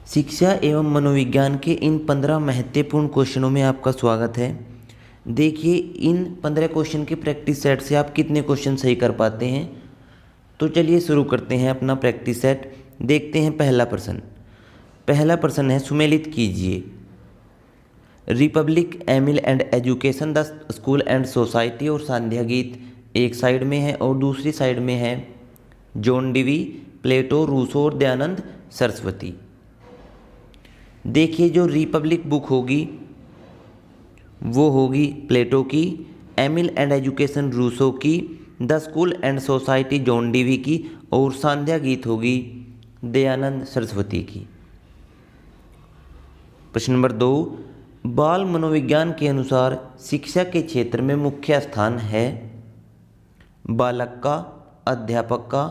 शिक्षा एवं मनोविज्ञान के इन 15 महत्वपूर्ण क्वेश्चनों में आपका स्वागत है। देखिए इन 15 क्वेश्चन के प्रैक्टिस सेट से आप कितने क्वेश्चन सही कर पाते हैं। तो चलिए शुरू करते हैं अपना प्रैक्टिस सेट। देखते हैं पहला प्रश्न है, सुमेलित कीजिए। Republic, Emile and education, the school and society और संध्या गीत एक साइड में है और दूसरी साइड में है जॉन डीवी, प्लेटो, रूसो और दयानंद सरस्वती। देखिए जो रिपब्लिक बुक होगी वो होगी प्लेटो की, एमिल एंड एजुकेशन रूसो की, the school and society John Dewey की और संध्या गीत होगी दयानंद सरस्वती की। प्रश्न नंबर 2, बाल मनोविज्ञान के अनुसार शिक्षा के क्षेत्र में मुख्य स्थान है बालक का, अध्यापक का,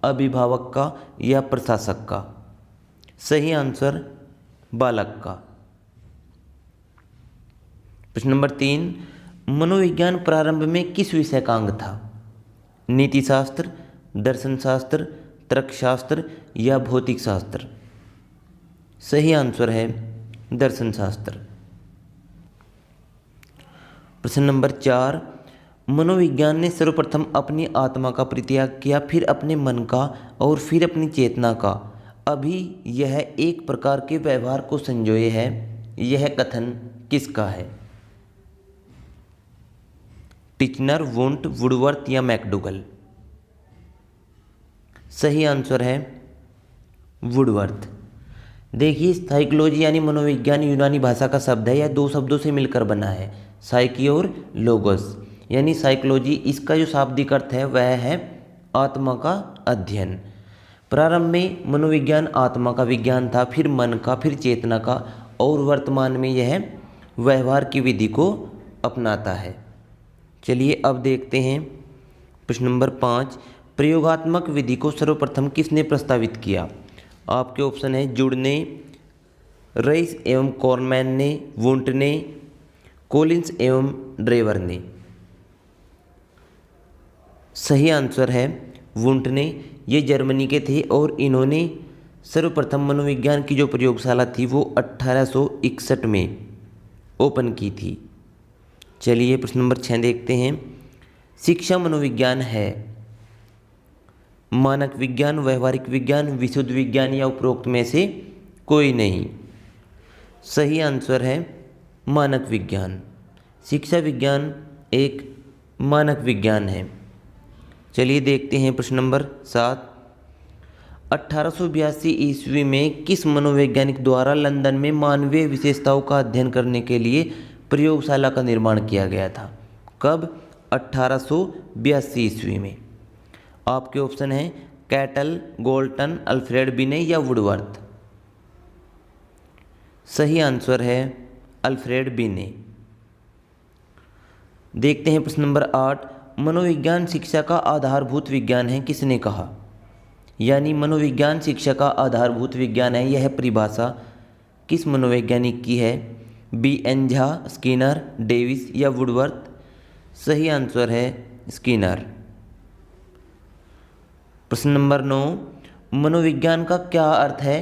अभिभावक का या प्रशासक का। सही आंसर बालक का। प्रश्न नंबर 3, मनोविज्ञान प्रारंभ में किस विषय का अंग था? नीति शास्त्र, दर्शन शास्त्र, तर्कशास्त्र या भौतिक शास्त्र। सही आंसर है दर्शन शास्त्र। प्रश्न नंबर 4, मनोविज्ञान ने सर्वप्रथम अपनी आत्मा का परित्याग किया, फिर अपने मन का और फिर अपनी चेतना का। अभी यह एक प्रकार के व्यवहार को संजोए है। यह कथन किसका है? टिचनर, वुंट, वुडवर्थ या मैकडूगल। सही आंसर है वुडवर्थ। देखिए साइकोलॉजी यानी मनोविज्ञान यूनानी भाषा का शब्द है। यह दो शब्दों से मिलकर बना है, साइकी और लोगोस। यानी साइकोलॉजी, इसका जो शाब्दिक अर्थ है वह है आत्मा का अध्ययन। प्रारंभ में मनोविज्ञान आत्मा का विज्ञान था, फिर मन का, फिर चेतना का और वर्तमान में यह व्यवहार की विधि को अपनाता है। चलिए अब देखते हैं प्रश्न नंबर 5, प्रयोगात्मक विधि को सर्वप्रथम किसने प्रस्तावित किया? आपके ऑप्शन है जुड़ने, रईस एवं कॉर्नमैन ने, वुंट ने, कोलिंस एवं ड्रेवर ने। सही आंसर है वुंट ने। ये जर्मनी के थे और इन्होंने सर्वप्रथम मनोविज्ञान की जो प्रयोगशाला थी वो 1861 में ओपन की थी। चलिए प्रश्न नंबर 6 देखते हैं। शिक्षा मनोविज्ञान है मानक विज्ञान, व्यवहारिक विज्ञान, विशुद्ध विज्ञान या उपरोक्त में से कोई नहीं। सही आंसर है मानक विज्ञान। शिक्षा विज्ञान एक मानक विज्ञान है। चलिए देखते हैं प्रश्न नंबर 7, 1882 ईस्वी में किस मनोवैज्ञानिक द्वारा लंदन में मानवीय विशेषताओं का अध्ययन करने के लिए प्रयोगशाला का निर्माण किया गया था? कब? 1882 ईस्वी में। आपके ऑप्शन हैं कैटल, गोल्टन, अल्फ्रेड बिने या वुडवर्थ। सही आंसर है अल्फ्रेड बिने। देखते हैं प्रश्न नंबर 8, मनोविज्ञान शिक्षा का आधारभूत विज्ञान है, किसने कहा? यानी मनोविज्ञान शिक्षा का आधारभूत विज्ञान है, यह परिभाषा किस मनोवैज्ञानिक की है? B.N. झा, स्किनर, डेविस या वुडवर्थ। सही आंसर है स्किनर। प्रश्न नंबर 9, मनोविज्ञान का क्या अर्थ है?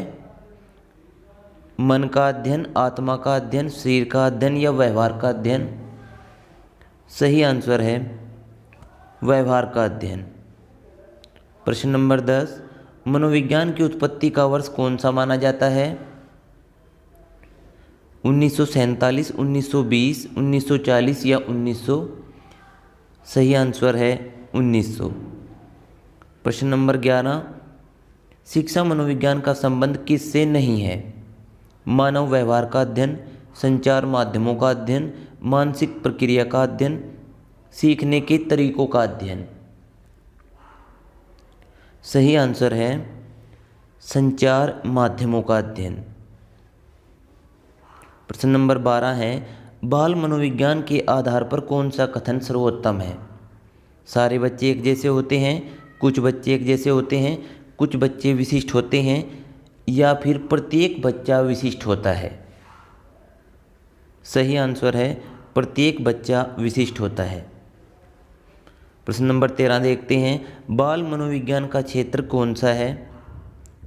मन का अध्ययन, आत्मा का अध्ययन, शरीर का अध्ययन या व्यवहार का अध्ययन। सही आंसर है व्यवहार का अध्ययन। प्रश्न नंबर 10, मनोविज्ञान की उत्पत्ति का वर्ष कौन सा माना जाता है? 1947, 1920, 1940 या 1900। सही आंसर है 1900। प्रश्न नंबर 11, शिक्षा मनोविज्ञान का संबंध किससे नहीं है? मानव व्यवहार का अध्ययन, संचार माध्यमों का अध्ययन, मानसिक प्रक्रिया का अध्ययन, सीखने के तरीकों का अध्ययन। सही आंसर है संचार माध्यमों का अध्ययन। प्रश्न नंबर 12 है, बाल मनोविज्ञान के आधार पर कौन सा कथन सर्वोत्तम है? सारे बच्चे एक जैसे होते हैं, कुछ बच्चे एक जैसे होते हैं, कुछ बच्चे विशिष्ट होते हैं या फिर प्रत्येक बच्चा विशिष्ट होता है। सही आंसर है प्रत्येक बच्चा विशिष्ट होता है। प्रश्न नंबर 13 देखते हैं, बाल मनोविज्ञान का क्षेत्र कौन सा है?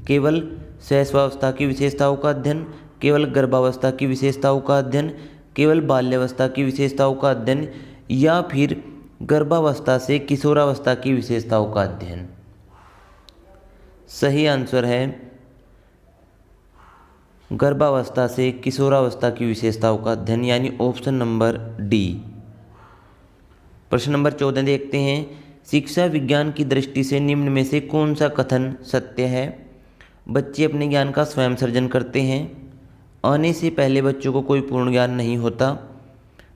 केवल शैशवावस्था की विशेषताओं का अध्ययन, केवल गर्भावस्था की विशेषताओं का अध्ययन, केवल बाल्यावस्था की विशेषताओं का अध्ययन, या फिर गर्भावस्था से किशोरावस्था की विशेषताओं का अध्ययन। सही आंसर है गर्भावस्था से किशोरावस्था की विशेषताओं का अध्ययन, यानी ऑप्शन नंबर डी। प्रश्न नंबर 14 देखते हैं। शिक्षा विज्ञान की दृष्टि से निम्न में से कौन सा कथन सत्य है? बच्चे अपने ज्ञान का स्वयं सर्जन करते हैं। आने से पहले बच्चों को कोई पूर्ण ज्ञान नहीं होता।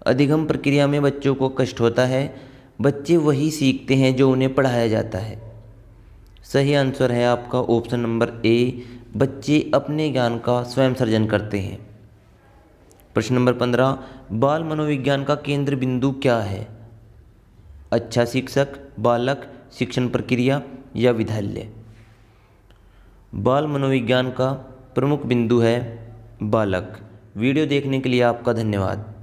अधिगम प्रक्रिया में बच्चों को कष्ट होता है। बच्चे वही सीखते हैं जो उन्हें पढ़ाया जाता है। सही आंसर है आपका ऑप्शन नंबर ए, बच्चे अपने ज्ञान का स्वयं सर्जन करते हैं। प्रश्न नंबर 15, बाल मनोविज्ञान का केंद्र बिंदु क्या है? अच्छा शिक्षक, बालक, शिक्षण प्रक्रिया या विद्यालय। बाल मनोविज्ञान का प्रमुख बिंदु है बालक। वीडियो देखने के लिए आपका धन्यवाद।